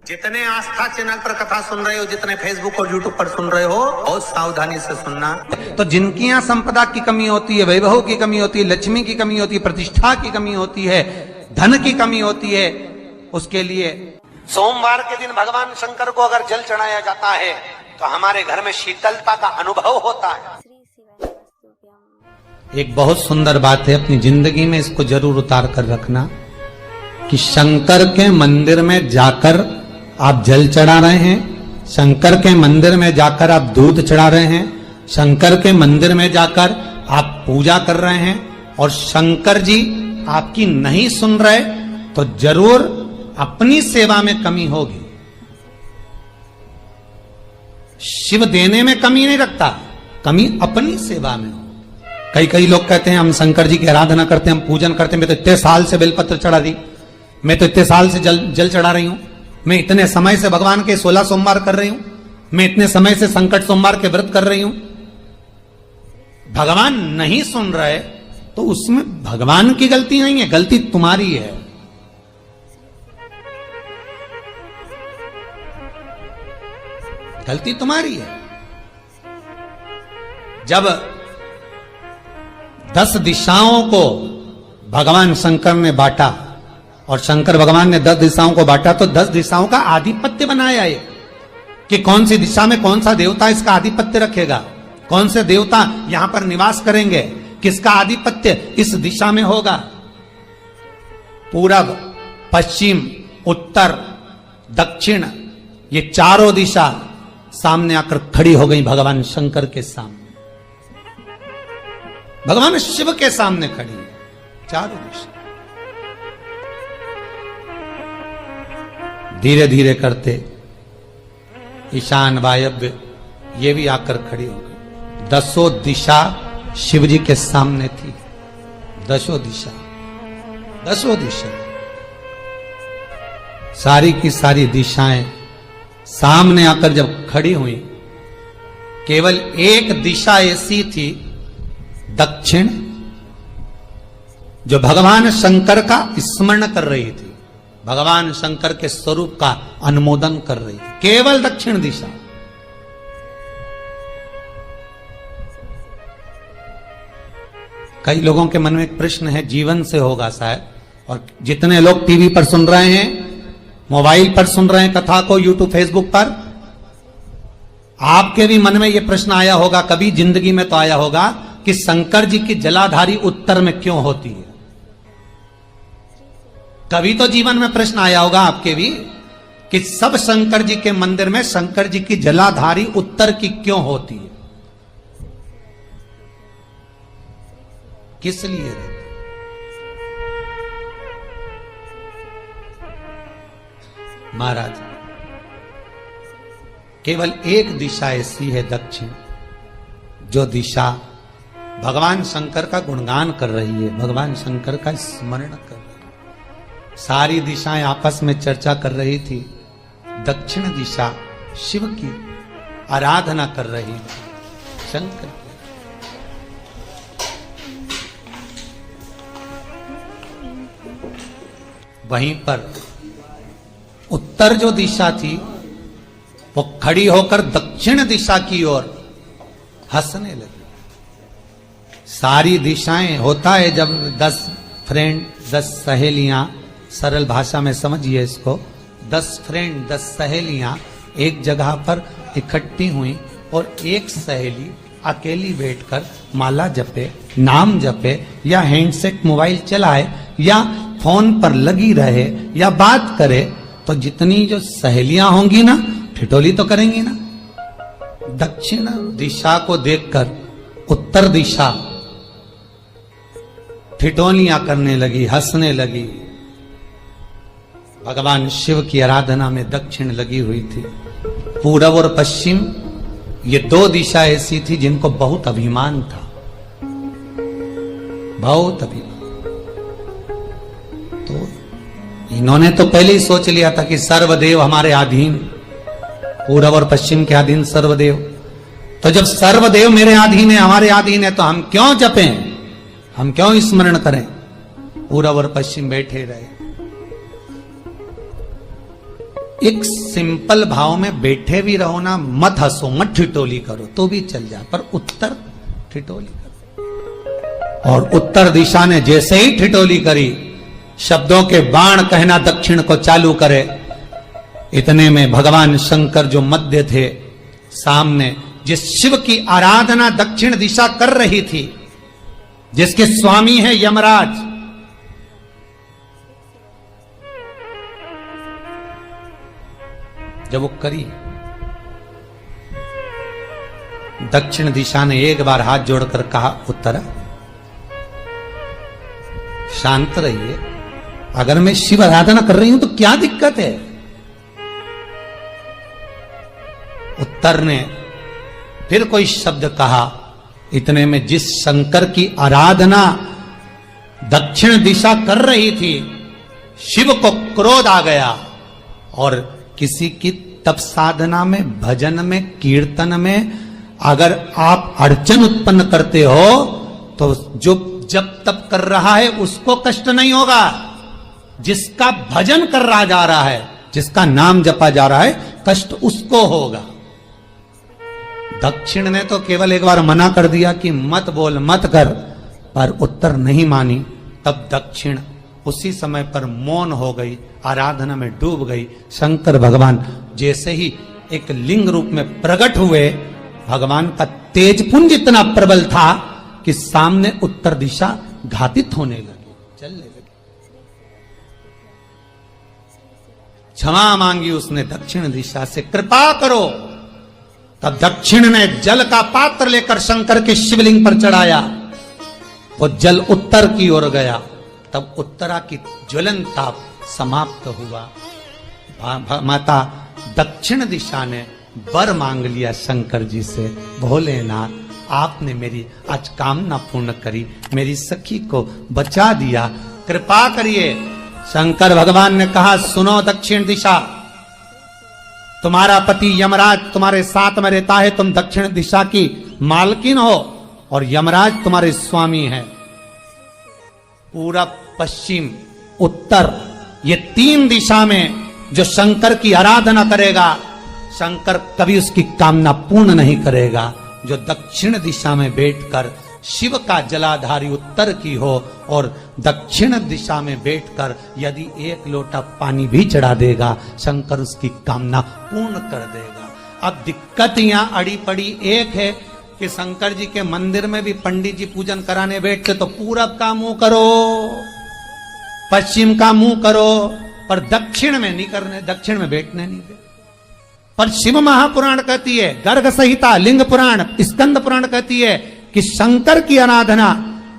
जितने आस्था चैनल पर कथा सुन रहे हो, जितने फेसबुक और यूट्यूब पर सुन रहे हो, बहुत सावधानी से सुनना। तो जिनकी यहाँ संपदा की कमी होती है, वैभव की कमी होती है, लक्ष्मी की कमी होती है, प्रतिष्ठा की कमी होती है, धन की कमी होती है, उसके लिए सोमवार के दिन भगवान शंकर को अगर जल चढ़ाया जाता है तो हमारे घर में शीतलता का अनुभव होता है। एक बहुत सुंदर बात है, अपनी जिंदगी में इसको जरूर उतार कर रखना कि शंकर के मंदिर में जाकर आप जल चढ़ा रहे हैं, शंकर के मंदिर में जाकर आप दूध चढ़ा रहे हैं, शंकर के मंदिर में जाकर आप पूजा कर रहे हैं और शंकर जी आपकी नहीं सुन रहे तो जरूर अपनी सेवा में कमी होगी। शिव देने में कमी नहीं रखता, कमी अपनी सेवा में हो। कई लोग कहते हैं हम शंकर जी की आराधना करते हैं, हम पूजन करते हैं, मैं तो इतने साल से बेलपत्र चढ़ा दी, मैं तो इतने साल से जल चढ़ा रही हूं, मैं इतने समय से भगवान के 16 सोमवार कर रही हूं, मैं इतने समय से संकट सोमवार के व्रत कर रही हूं। भगवान नहीं सुन रहे तो उसमें भगवान की गलती नहीं है, गलती तुम्हारी है। गलती तुम्हारी है। जब 10 दिशाओं को भगवान शंकर ने बांटा और शंकर भगवान ने 10 दिशाओं को बांटा तो 10 दिशाओं का आधिपत्य बनाया ये कि कौन सी दिशा में कौन सा देवता इसका आधिपत्य रखेगा, कौन से देवता यहां पर निवास करेंगे, किसका आधिपत्य इस दिशा में होगा। पूरब, पश्चिम, उत्तर, दक्षिण, ये चारों दिशा सामने आकर खड़ी हो गई भगवान शंकर के सामने, भगवान शिव के सामने खड़ी चारों दिशा। धीरे धीरे करते ईशान, वायव्य ये भी आकर खड़ी हो गई। 10 दिशा शिव जी के सामने थी, 10 दिशा, 10 दिशा, सारी की सारी दिशाएं सामने आकर जब खड़ी हुई, केवल एक दिशा ऐसी थी दक्षिण, जो भगवान शंकर का स्मरण कर रही थी, भगवान शंकर के स्वरूप का अनुमोदन कर रही थी, केवल दक्षिण दिशा। कई लोगों के मन में एक प्रश्न है, जीवन से होगा शायद, और जितने लोग टीवी पर सुन रहे हैं, मोबाइल पर सुन रहे हैं कथा को, यूट्यूब, फेसबुक पर, आपके भी मन में यह प्रश्न आया होगा, कभी जिंदगी में तो आया होगा कि शंकर जी की जलाधारी उत्तर में क्यों होती है। कभी तो जीवन में प्रश्न आया होगा आपके भी कि सब शंकर जी के मंदिर में शंकर जी की जलाधारी उत्तर की क्यों होती है, किस लिए रहती? महाराज, केवल एक दिशा ऐसी है दक्षिण, जो दिशा भगवान शंकर का गुणगान कर रही है, भगवान शंकर का स्मरण कर रही है। सारी दिशाएं आपस में चर्चा कर रही थी, दक्षिण दिशा शिव की आराधना कर रही थी, शंकर की। वहीं पर उत्तर जो दिशा थी वो खड़ी होकर दक्षिण दिशा की ओर हंसने लगी। सारी दिशाएं, होता है जब 10 फ्रेंड, 10 सहेलियां, सरल भाषा में समझिए इसको, 10 फ्रेंड, 10 सहेलियां एक जगह पर इकट्ठी हुई और एक सहेली अकेली बैठकर माला जपे, नाम जपे, या हैंडसेट मोबाइल चलाए, या फोन पर लगी रहे, या बात करे, तो जितनी जो सहेलियां होंगी ना, ठिठोली तो करेंगी ना। दक्षिण दिशा को देखकर उत्तर दिशा ठिठोलियां करने लगी, हंसने लगी। भगवान शिव की आराधना में दक्षिण लगी हुई थी। पूरब और पश्चिम, ये 2 दिशा ऐसी थी जिनको बहुत अभिमान था, बहुत अभिमान। तो इन्होंने तो पहले ही सोच लिया था कि सर्वदेव हमारे अधीन, पूरब और पश्चिम के अधीन सर्वदेव। तो जब सर्वदेव मेरे अधीन है, हमारे अधीन है, तो हम क्यों जपें, हम क्यों स्मरण करें। पूरब और पश्चिम बैठे रहे। एक सिंपल भाव में बैठे भी रहो ना, मत हंसो, मत ठिठोली करो तो भी चल जाए, पर उत्तर ठिठोली करो। और उत्तर दिशा ने जैसे ही ठिठोली करी, शब्दों के बाण कहना दक्षिण को चालू करे, इतने में भगवान शंकर जो मध्य थे सामने, जिस शिव की आराधना दक्षिण दिशा कर रही थी, जिसके स्वामी है यमराज, जब वो करी, दक्षिण दिशा ने एक बार हाथ जोड़कर कहा, उत्तरा शांत रहिए, अगर मैं शिव आराधना कर रही हूं तो क्या दिक्कत है। उत्तर ने फिर कोई शब्द कहा, इतने में जिस शंकर की आराधना दक्षिण दिशा कर रही थी, शिव को क्रोध आ गया और किसी की तप साधना में, भजन में, कीर्तन में अगर आप अड़चन उत्पन्न करते हो तो जो जब तप कर रहा है उसको कष्ट नहीं होगा, जिसका भजन कर रहा जा रहा है, जिसका नाम जपा जा रहा है, कष्ट उसको होगा। दक्षिण ने तो केवल एक बार मना कर दिया कि मत बोल, मत कर, पर उत्तर नहीं मानी। तब दक्षिण उसी समय पर मौन हो गई, आराधना में डूब गई। शंकर भगवान जैसे ही एक लिंग रूप में प्रकट हुए, भगवान का तेजपुंज इतना प्रबल था कि सामने उत्तर दिशा घातित होने लगी, चलने लगी। क्षमा मांगी उसने दक्षिण दिशा से, कृपा करो। तब दक्षिण ने जल का पात्र लेकर शंकर के शिवलिंग पर चढ़ाया, वो जल उत्तर की ओर गया। तब उत्तरा की ज्वलन ताप समाप्त हुआ। माता दक्षिण दिशा ने वर मांग लिया शंकर जी से, भोलेनाथ आपने मेरी आज कामना पूर्ण करी, मेरी सखी को बचा दिया, कृपा करिए। शंकर भगवान ने कहा, सुनो दक्षिण दिशा, तुम्हारा पति यमराज तुम्हारे साथ में रहता है, तुम दक्षिण दिशा की मालकिन हो और यमराज तुम्हारे स्वामी है। पूरब, पश्चिम, उत्तर, ये तीन दिशा में जो शंकर की आराधना करेगा, शंकर कभी उसकी कामना पूर्ण नहीं करेगा। जो दक्षिण दिशा में बैठकर शिव का जलाधारी उत्तर की हो और दक्षिण दिशा में बैठकर यदि एक लोटा पानी भी चढ़ा देगा, शंकर उसकी कामना पूर्ण कर देगा। अब दिक्कत यहां अड़ी पड़ी एक है कि शंकर जी के मंदिर में भी पंडित जी पूजन कराने बैठते तो पूरब का मुंह करो, पश्चिम का मुंह करो, पर दक्षिण में नहीं करने, दक्षिण में बैठने नहीं दे। पर शिव महापुराण कहती है, गर्ग संहिता, लिंग पुराण, स्कंद पुराण कहती है कि शंकर की आराधना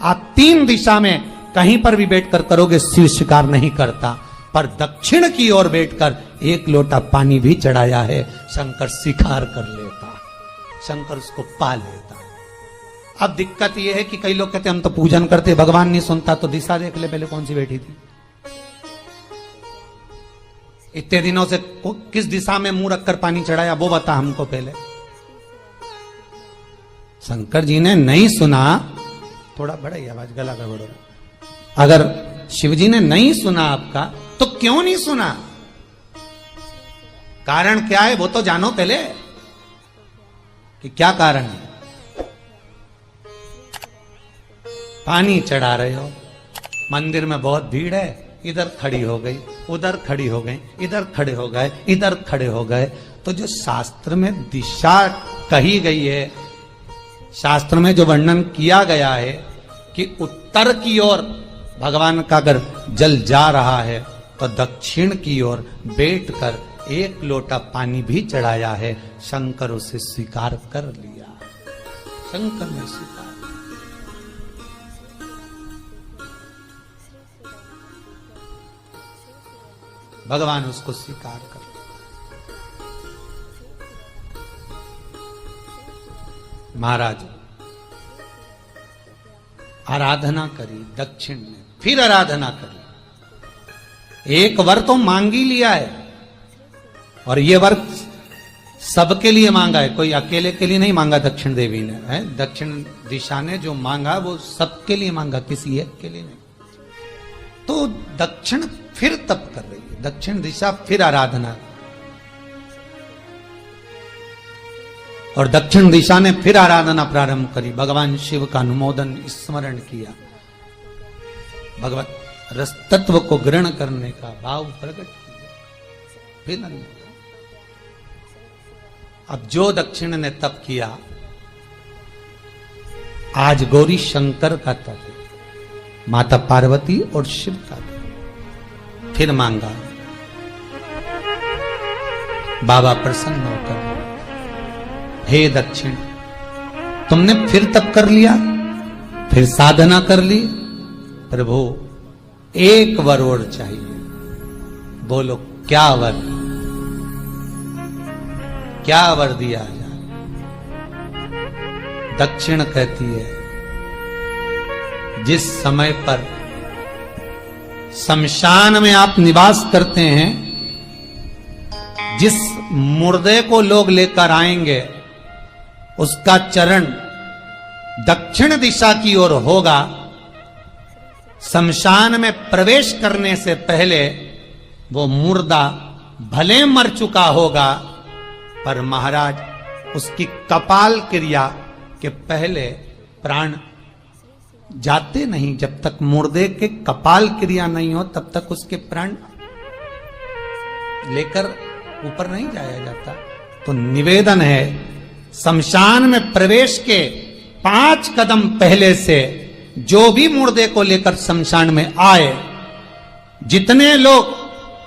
आप तीन दिशा में कहीं पर भी बैठकर करोगे, शिव स्वीकार नहीं करता। पर दक्षिण की ओर बैठकर एक लोटा पानी भी चढ़ाया है, शंकर स्वीकार कर लेता, शंकर उसको पा लेता। अब दिक्कत यह है कि कई लोग कहते हम तो पूजन करते, भगवान नहीं सुनता, तो दिशा देख ले पहले कौन सी बैठी थी। इतने दिनों से किस दिशा में मुंह रखकर पानी चढ़ाया, वो बता हमको पहले। शंकर जी ने नहीं सुना, थोड़ा बढ़ाई आवाज, गला का बढ़ो। अगर शिव जी ने नहीं सुना आपका, तो क्यों नहीं सुना, कारण क्या है वो तो जानो पहले कि क्या कारण है। पानी चढ़ा रहे हो, मंदिर में बहुत भीड़ है, इधर खड़ी हो गई, उधर खड़ी हो गई, इधर खड़े हो गए, इधर खड़े हो गए। तो जो शास्त्र में दिशा कही गई है, शास्त्र में जो वर्णन किया गया है कि उत्तर की ओर भगवान का अगर जल जा रहा है तो दक्षिण की ओर बैठकर एक लोटा पानी भी चढ़ाया है, शंकर उसे स्वीकार कर लिया, शंकर ने स्वीकार। भगवान उसको स्वीकार कर। महाराज आराधना करी दक्षिण ने, फिर आराधना करी। एक वर तो मांग ही लिया है, और ये वर सबके लिए मांगा है, कोई अकेले के लिए नहीं मांगा दक्षिण देवी ने, है दक्षिण दिशा ने जो मांगा वो सबके लिए मांगा, किसी एक के लिए नहीं। तो दक्षिण फिर तप कर रही है, दक्षिण दिशा फिर आराधना और दक्षिण दिशा ने फिर आराधना प्रारंभ करी, भगवान शिव का अनुमोदन स्मरण किया, भगवत रस तत्व को ग्रहण करने का भाव प्रकट किया। फिर अब जो दक्षिण ने तप किया, आज गौरी शंकर का तप है, माता पार्वती और शिव का तप। फिर मांगा, बाबा प्रसन्न होकर, हे दक्षिण, तुमने फिर तप कर लिया, फिर साधना कर ली, प्रभु एक वर और चाहिए। बोलो क्या वर, क्या वर दिया जाए? दक्षिण कहती है, जिस समय पर शमशान में आप निवास करते हैं, जिस मुर्दे को लोग लेकर आएंगे, उसका चरण दक्षिण दिशा की ओर होगा। शमशान में प्रवेश करने से पहले वो मुर्दा भले मर चुका होगा, पर महाराज उसकी कपाल क्रिया के पहले प्राण जाते नहीं। जब तक मुर्दे के कपाल क्रिया नहीं हो, तब तक उसके प्राण लेकर ऊपर नहीं जाया जाता। तो निवेदन है, शमशान में प्रवेश के 5 कदम पहले से जो भी मुर्दे को लेकर शमशान में आए, जितने लोग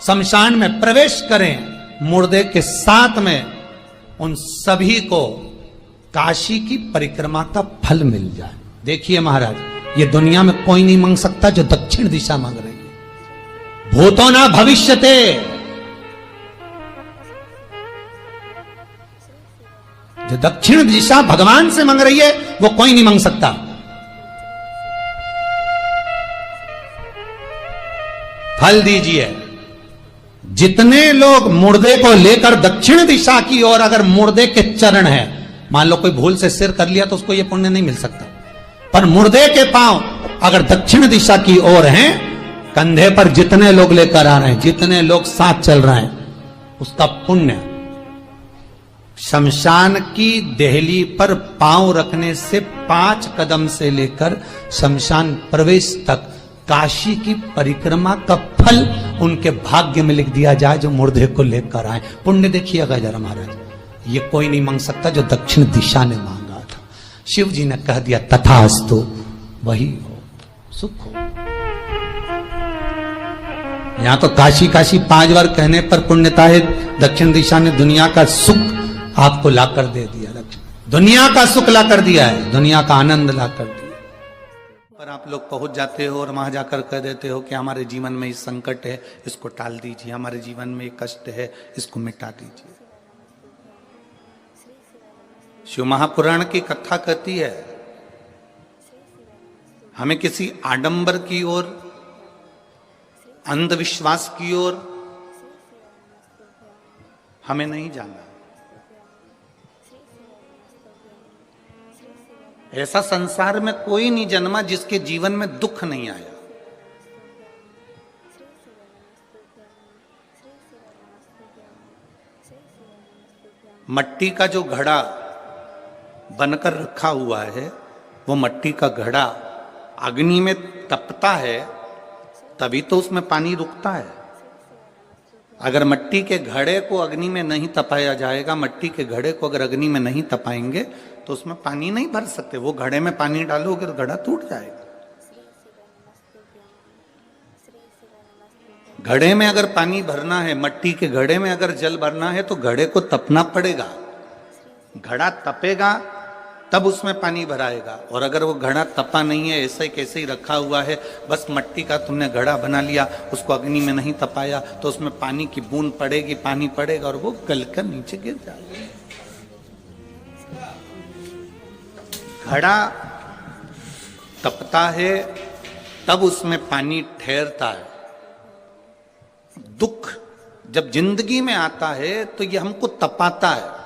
शमशान में प्रवेश करें मुर्दे के साथ में, उन सभी को काशी की परिक्रमा का फल मिल जाए। देखिए महाराज, ये दुनिया में कोई नहीं मांग सकता जो दक्षिण दिशा मांग रही है। भूतो ना भविष्यते, जो दक्षिण दिशा भगवान से मांग रही है वो कोई नहीं मांग सकता। फल दीजिए। जितने लोग मुर्दे को लेकर दक्षिण दिशा की ओर, अगर मुर्दे के चरण है, मान लो कोई भूल से सिर कर लिया तो उसको यह पुण्य नहीं मिल सकता, पर मुर्दे के पांव अगर दक्षिण दिशा की ओर हैं, कंधे पर जितने लोग लेकर आ रहे हैं, जितने लोग साथ चल रहे हैं, उसका पुण्य शमशान की देहली पर पांव रखने से 5 कदम से लेकर शमशान प्रवेश तक काशी की परिक्रमा का फल उनके भाग्य में लिख दिया जाए, जो मुर्दे को लेकर आए। पुण्य देखिएगा जरा महाराज, ये कोई नहीं मांग सकता जो दक्षिण दिशा ने मांगा था। शिव जी ने कह दिया तथास्तु, वही हो, सुख हो। यहां तो काशी काशी 5 बार कहने पर पुण्यता है, दक्षिण दिशा ने दुनिया का सुख आपको लाकर दे दिया। दुनिया का सुख लाकर दिया है, दुनिया का आनंद लाकर दिया। पर आप लोग पहुंच जाते हो और वहां जाकर कह देते हो कि हमारे जीवन में ये संकट है, इसको टाल दीजिए, हमारे जीवन में ये कष्ट है, इसको मिटा दीजिए। शिव महापुराण की कथा कहती है, हमें किसी आडंबर की ओर, अंधविश्वास की ओर हमें नहीं जाना। ऐसा संसार में कोई नहीं जन्मा जिसके जीवन में दुख नहीं आया। मट्टी का जो घड़ा बनकर रखा हुआ है, वो मट्टी का घड़ा अग्नि में तपता है, तभी तो उसमें पानी रुकता है। अगर मट्टी के घड़े को अग्नि में नहीं तपाया जाएगा, मट्टी के घड़े को अगर अग्नि में नहीं तपाएंगे तो उसमें पानी नहीं भर सकते। वो घड़े में पानी डालोगे तो घड़ा टूट जाएगा। घड़े में अगर पानी भरना है, मट्टी के घड़े में अगर जल भरना है, तो घड़े को तपना पड़ेगा। घड़ा तपेगा तब उसमें पानी भराएगा। और अगर वो घड़ा तपा नहीं है, ऐसे कैसे ही रखा हुआ है, बस मट्टी का तुमने घड़ा बना लिया, उसको अग्नि में नहीं तपाया, तो उसमें पानी की बूंद पड़ेगी, पानी पड़ेगा और वो गलकर नीचे गिर जाएगा। घड़ा तपता है तब उसमें पानी ठहरता है। दुख जब जिंदगी में आता है तो ये हमको तपाता है।